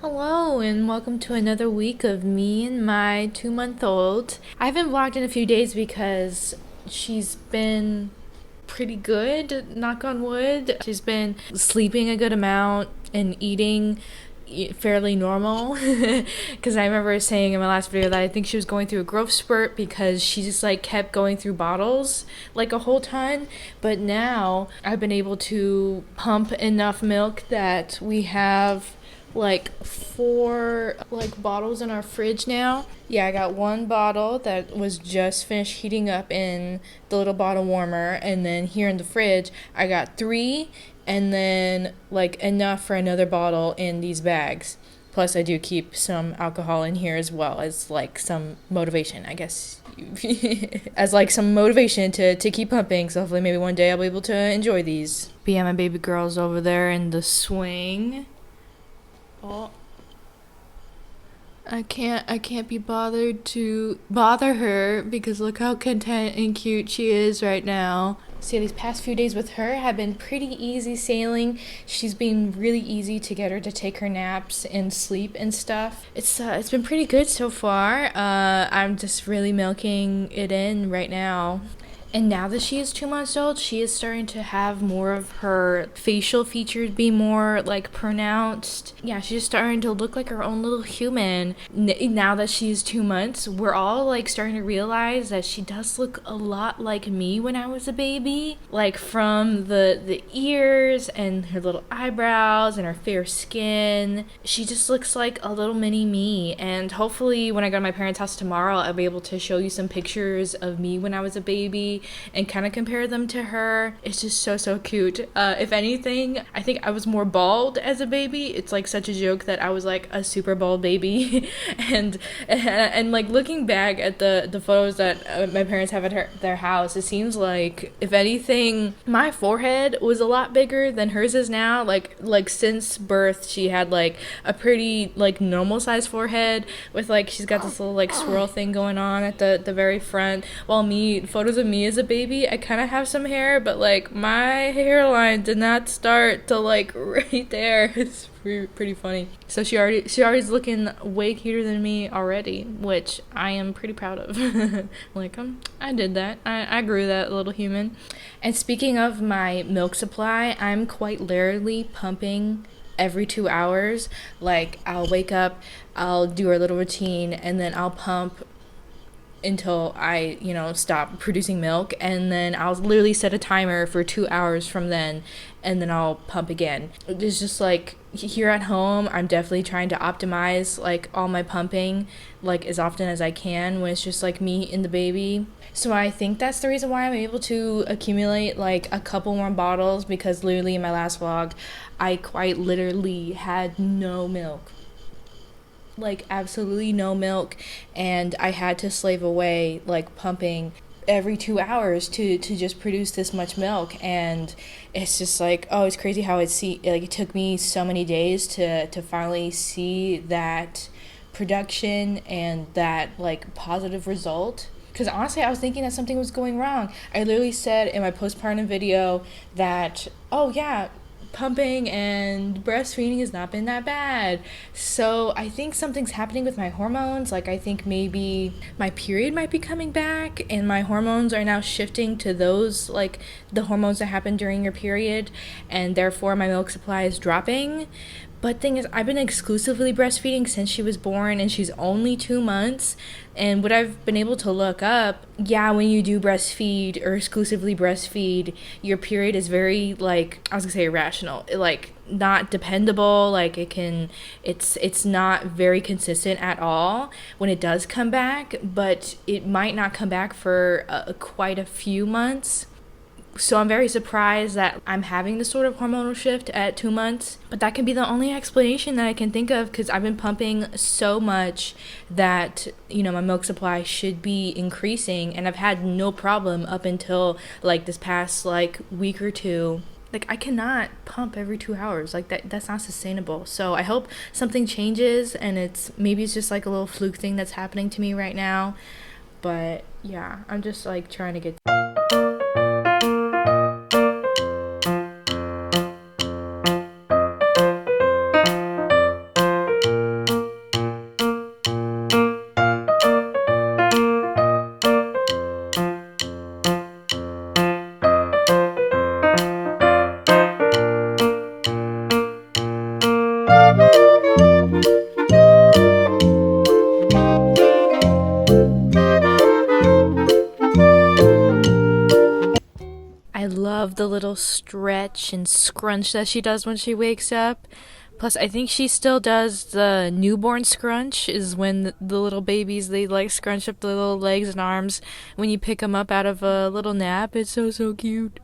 Hello, and welcome to another week of me and my 2-month-old. I haven't vlogged in a few days because she's been pretty good, knock on wood. She's been sleeping a good amount and eating fairly normal because I remember saying in my last video that I think she was going through a growth spurt because she just like kept going through bottles like a whole ton. But now I've been able to pump enough milk that we have like 4 like bottles in our fridge now. Yeah, I got 1 bottle that was just finished heating up in the little bottle warmer, and then here in the fridge I got 3, and then like enough for another bottle in these bags. Plus I do keep some alcohol in here as well as like some motivation, I guess. As like some motivation to keep pumping, so hopefully maybe one day I'll be able to enjoy these. But yeah, my baby girl's over there in the swing. Oh, I can't be bothered to bother her because look how content and cute she is right now. So these past few days with her have been pretty easy sailing. She's been really easy to get her to take her naps and sleep and stuff. It's been pretty good so far. I'm just really milking it in right now. And now that she is 2 months old, she is starting to have more of her facial features be more like pronounced. Yeah, she's starting to look like her own little human. Now that she's 2 months, we're all like starting to realize that she does look a lot like me when I was a baby. Like from the ears and her little eyebrows and her fair skin. She just looks like a little mini me. And hopefully when I go to my parents' house tomorrow, I'll be able to show you some pictures of me when I was a baby and kind of compare them to her. It's just so cute. If anything, I think I was more bald as a baby. It's like such a joke that I was like a super bald baby. and like looking back at the photos that my parents have at their house, it seems like if anything my forehead was a lot bigger than hers is now. Like since birth she had like a pretty like normal size forehead with like she's got this little like swirl thing going on at the very front, while photos of me as a baby, I kind of have some hair, but like my hairline did not start till like right there. It's pretty funny. So she's looking way cuter than me already, which I am pretty proud of. Like I did that. I grew that little human. And speaking of my milk supply, I'm quite literally pumping every 2 hours. Like I'll wake up, I'll do our little routine, and then I'll pump until I, stop producing milk, and then I'll literally set a timer for 2 hours from then, and then I'll pump again. It's just like here at home, I'm definitely trying to optimize like all my pumping like as often as I can when it's just like me and the baby. So I think that's the reason why I'm able to accumulate like a couple more bottles, because literally in my last vlog, I quite literally had no milk. Like absolutely no milk, and I had to slave away like pumping every 2 hours to just produce this much milk. And it's just like, oh, it's crazy how it took me so many days to finally see that production and that like positive result. Because honestly, I was thinking that something was going wrong. I literally said in my postpartum video that, oh yeah, pumping and breastfeeding has not been that bad. So I think something's happening with my hormones. Like I think maybe my period might be coming back and my hormones are now shifting to those, like the hormones that happen during your period, and therefore my milk supply is dropping. But thing is, I've been exclusively breastfeeding since she was born, and she's only 2 months. And what I've been able to look up, yeah, when you do breastfeed or exclusively breastfeed, your period is very, like, I was gonna say irrational, like not dependable. Like it's not very consistent at all when it does come back, but it might not come back for quite a few months. So I'm very surprised that I'm having this sort of hormonal shift at 2 months. But that can be the only explanation that I can think of, because I've been pumping so much that, my milk supply should be increasing. And I've had no problem up until like this past like week or two. Like I cannot pump every 2 hours. Like that's not sustainable. So I hope something changes, and maybe it's just like a little fluke thing that's happening to me right now. But yeah, I'm just like trying to get stretch and scrunch that she does when she wakes up. Plus, I think she still does the newborn scrunch, is when the little babies, they like scrunch up the little legs and arms when you pick them up out of a little nap. It's so cute.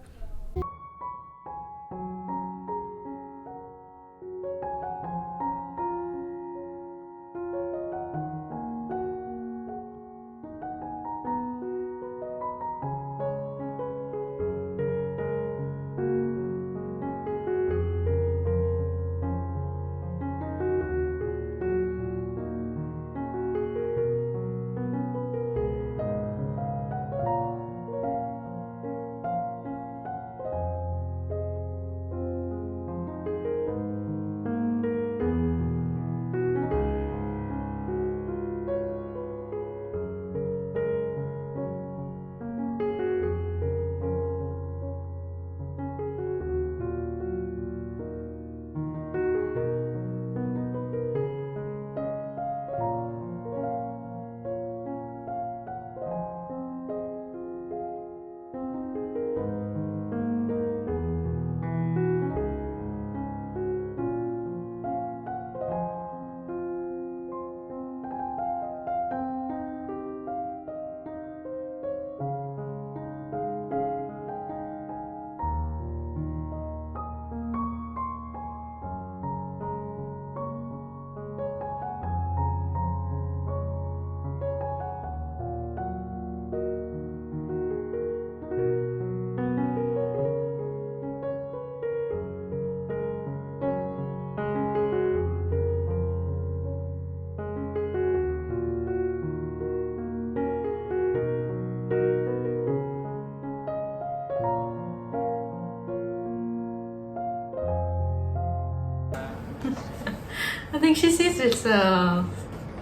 I think she sees herself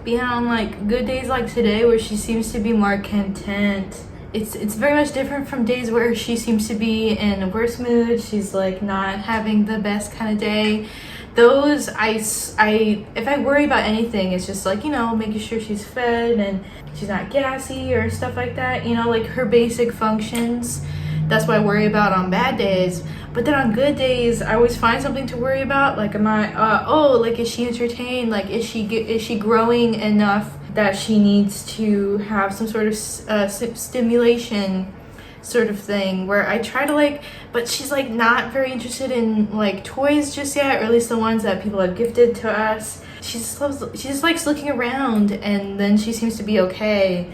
being on like good days like today, where she seems to be more content. It's very much different from days where she seems to be in a worse mood. She's like not having the best kind of day. Those I if I worry about anything, it's just like, you know, making sure she's fed and she's not gassy or stuff like that, you know, like her basic functions. That's what I worry about on bad days. But then on good days, I always find something to worry about. Like, am I like, is she entertained? Like, is she growing enough that she needs to have some sort of stimulation sort of thing, where I try to like, but she's like not very interested in like toys just yet, or at least the ones that people have gifted to us. She just likes looking around, and then she seems to be okay.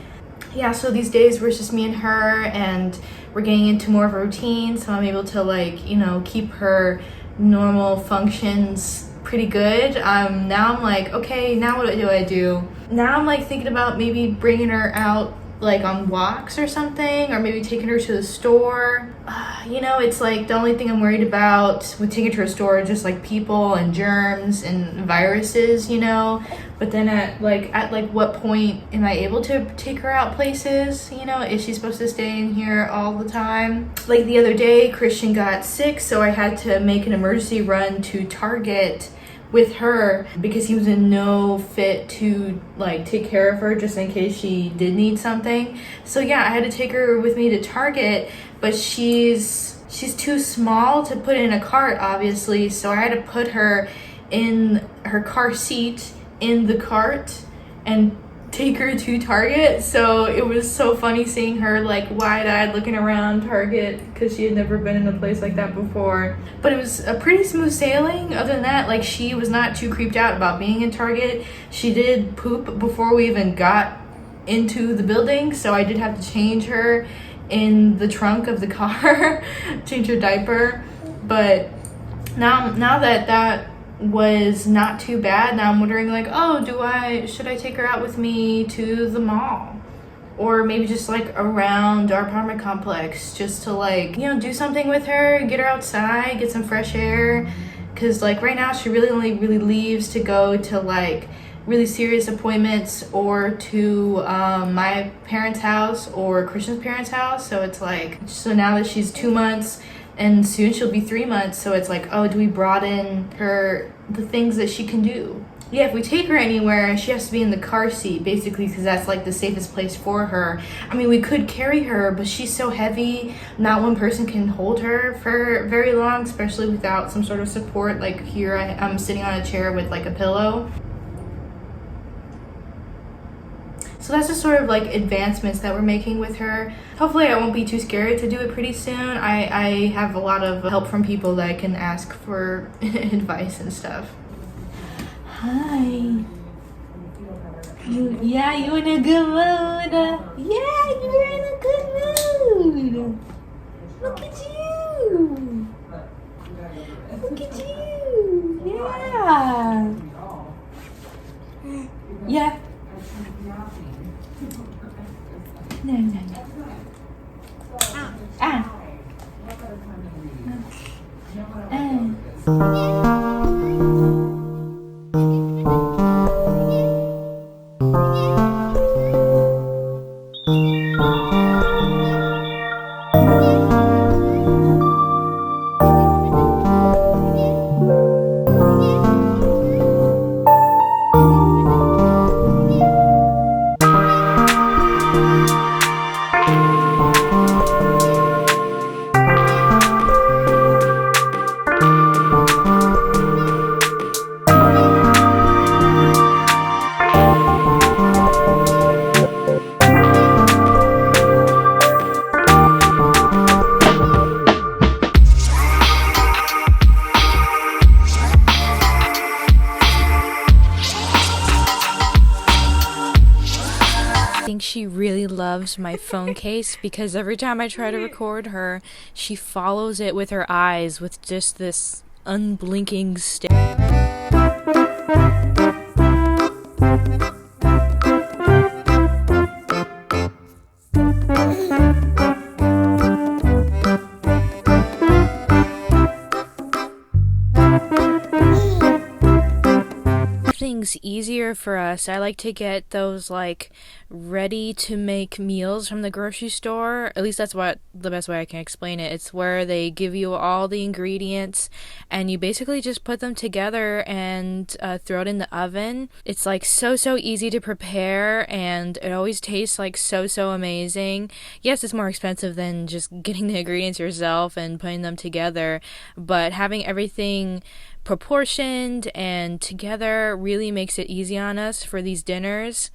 Yeah, so these days where it's just me and her, and we're getting into more of a routine, so I'm able to like, you know, keep her normal functions pretty good. Now I'm like, okay, now what do I do? Now I'm like thinking about maybe bringing her out like on walks or something, or maybe taking her to the store. You know, it's like the only thing I'm worried about with taking her to a store is just like people and germs and viruses, you know. But then at what point am I able to take her out places? You know, is she supposed to stay in here all the time? Like the other day, Christian got sick, so I had to make an emergency run to Target with her because he was in no fit to like take care of her just in case she did need something. So yeah, I had to take her with me to Target, but she's too small to put in a cart, obviously, so I had to put her in her car seat in the cart and take her to Target. So it was so funny seeing her like wide-eyed looking around Target because she had never been in a place like that before. But it was a pretty smooth sailing. Other than that, like, she was not too creeped out about being in Target. She did poop before we even got into the building, so I did have to change her in the trunk of the car, change her diaper. But now that was not too bad. Now I'm wondering like, oh, should I take her out with me to the mall, or maybe just like around our apartment complex, just to like, you know, do something with her, get her outside, get some fresh air, because like right now she really only really leaves to go to like really serious appointments or to my parents' house or Christian's parents' house. So it's like, so now that she's 2 months and soon she'll be 3 months, so it's like, oh, do we broaden her, the things that she can do? yeah, if we take her anywhere, she has to be in the car seat, basically, because that's like the safest place for her. I mean, we could carry her, but she's so heavy, not one person can hold her for very long, especially without some sort of support. Like here, I'm sitting on a chair with like a pillow. So that's the sort of like advancements that we're making with her. Hopefully I won't be too scared to do it pretty soon. I have a lot of help from people that I can ask for advice and stuff. Hi. Yeah, you in a good mood? Yeah, you're in a good mood. Look at you. Look at you. Yeah. Yeah. No, no, no. Ah. She really loves my phone case because every time I try to record her, she follows it with her eyes with just this unblinking stare. Things easier for us. I like to get those like ready to make meals from the grocery store. At least that's what the best way I can explain it. It's where they give you all the ingredients and you basically just put them together and throw it in the oven. It's like so easy to prepare and it always tastes like so amazing. Yes, it's more expensive than just getting the ingredients yourself and putting them together, but having everything proportioned and together really makes it easy on us for these dinners,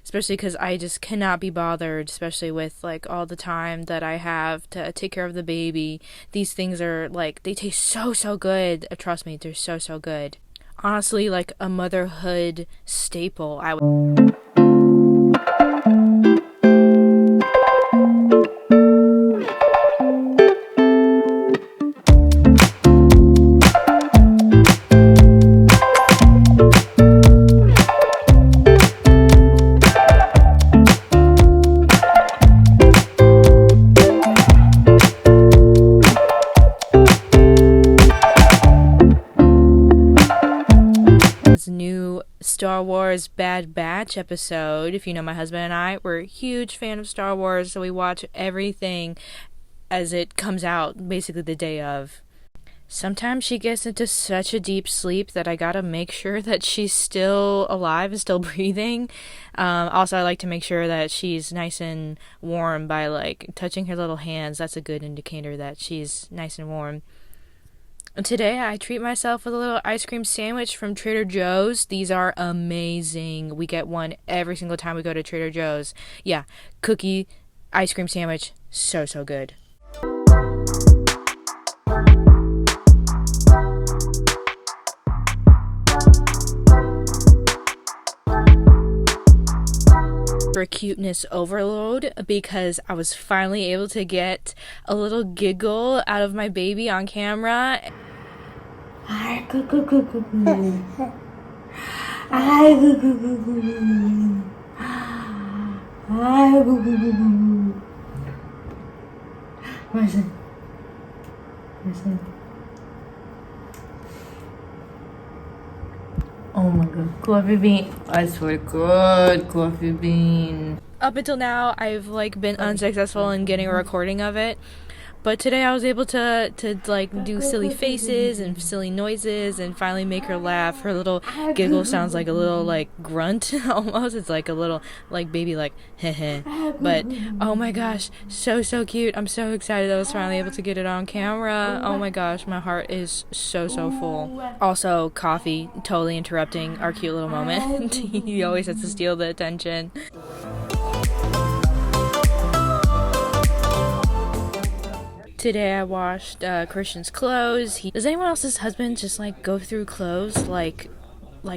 especially because I just cannot be bothered, especially with like all the time that I have to take care of the baby. These things are like, they taste so good. Trust me, they're so good. Honestly, like a motherhood staple. I would. New Star Wars Bad Batch episode. If you know my husband and I, we're a huge fan of Star Wars, so we watch everything as it comes out, basically the day of. Sometimes she gets into such a deep sleep that I gotta make sure that she's still alive and still breathing. Also, I like to make sure that she's nice and warm by like touching her little hands. That's a good indicator that she's nice and warm. Today, I treat myself with a little ice cream sandwich from Trader Joe's. These are amazing. We get one every single time we go to Trader Joe's. Yeah, cookie ice cream sandwich. So good. For cuteness overload because I was finally able to get a little giggle out of my baby on camera. Hi, oh my god, coffee bean. I swear to god, coffee bean. Up until now, I've like been unsuccessful in getting a recording of it, But today I was able to like do silly faces and silly noises and finally make her laugh. Her little giggle sounds like a little like grunt almost. It's like a little like baby like heh. But oh my gosh, so cute. I'm so excited I was finally able to get it on camera. Oh my gosh, my heart is so full. Also, coffee totally interrupting our cute little moment. He always has to steal the attention. Today I washed Christian's clothes. Does anyone else's husband just like go through clothes like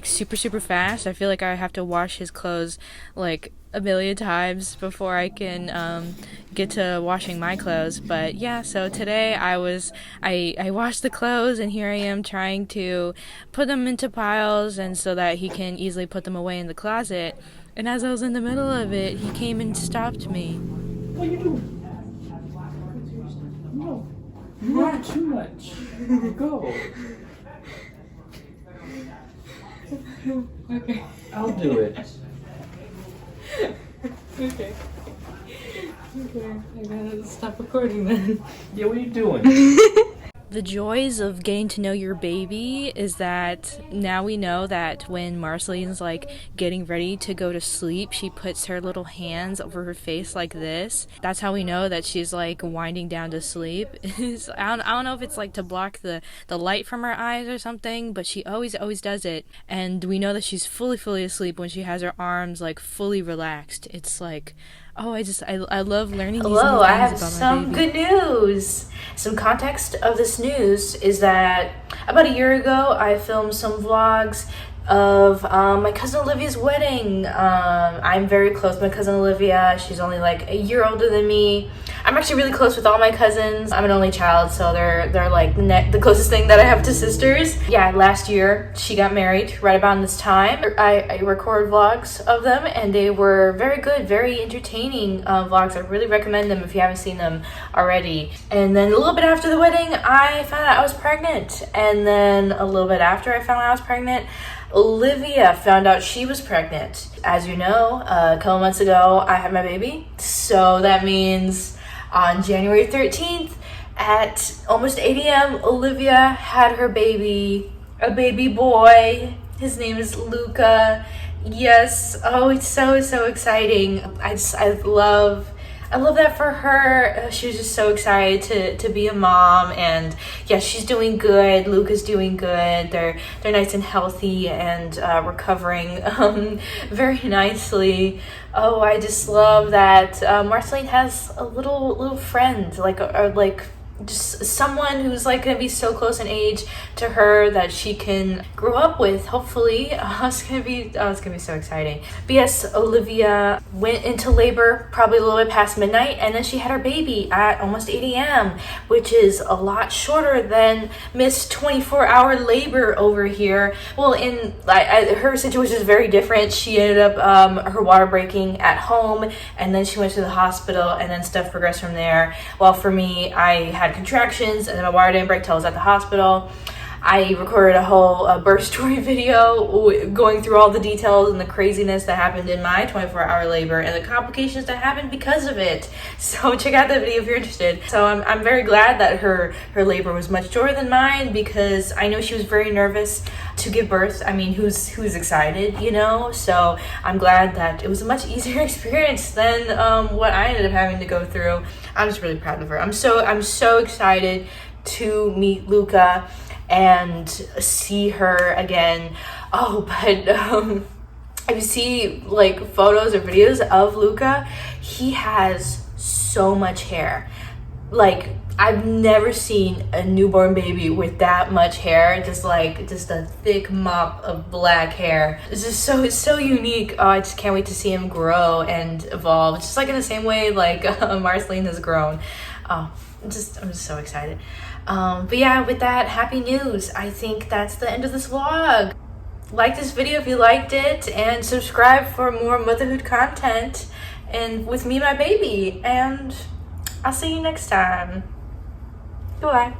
super fast? I feel like I have to wash his clothes like a million times before I can get to washing my clothes. But yeah, so today I washed the clothes, and here I am trying to put them into piles and so that he can easily put them away in the closet. And as I was in the middle of it, he came and stopped me. What are you doing? No, not too much. Go. Okay. I'll do it. Okay. I gotta stop recording then. Yeah, what are you doing? The joys of getting to know your baby is that now we know that when Marceline's like getting ready to go to sleep, she puts her little hands over her face like this. That's how we know that she's like winding down to sleep. I don't know if it's like to block the light from her eyes or something, but she always does it. And we know that she's fully asleep when she has her arms like fully relaxed. It's like, oh, I love learning these new things about my baby. Hello, I have some good news. Some context of this news is that about a year ago, I filmed some vlogs of my cousin Olivia's wedding. I'm very close with my cousin Olivia. She's only like a year older than me. I'm actually really close with all my cousins. I'm an only child, so they're like the closest thing that I have to sisters. Yeah, last year she got married right about this time. I record vlogs of them, and they were very good, very entertaining vlogs. I really recommend them if you haven't seen them already. And then a little bit after the wedding, I found out I was pregnant. And then a little bit after I found out I was pregnant, Olivia found out she was pregnant. As you know, a couple months ago, I had my baby. So that means on January 13th at almost 8 a.m., Olivia had her baby, a baby boy. His name is Luca. Yes, oh, it's so exciting. I love that for her. She was just so excited to be a mom, and yeah, she's doing good. Luca's doing good. They're nice and healthy and recovering very nicely. Oh, I just love that Marceline has a little friend, like just someone who's like gonna be so close in age to her that she can grow up with, hopefully. It's gonna be so exciting. But yes, Olivia went into labor probably a little bit past midnight, and then she had her baby at almost 8 a.m., which is a lot shorter than Miss 24-hour labor over here. Well, in her situation is very different. She ended up her water breaking at home, and then she went to the hospital, and then stuff progressed from there. While for me, I had contractions, and then my water didn't break till I was at the hospital. I recorded a whole birth story video going through all the details and the craziness that happened in my 24-hour labor and the complications that happened because of it. So check out that video if you're interested. So I'm very glad that her labor was much shorter than mine, because I know she was very nervous to give birth. I mean, who's excited, you know? So I'm glad that it was a much easier experience than what I ended up having to go through. I'm just really proud of her. I'm so excited to meet Luca and see her again. Oh, but if you see like photos or videos of Luca, he has so much hair. Like, I've never seen a newborn baby with that much hair, just a thick mop of black hair. It's so unique. Oh, I just can't wait to see him grow and evolve. It's just like in the same way like Marceline has grown. Oh, I'm just so excited. But yeah, with that, happy news. I think that's the end of this vlog. Like this video if you liked it, and subscribe for more motherhood content and with me, my baby, and I'll see you next time. Goodbye.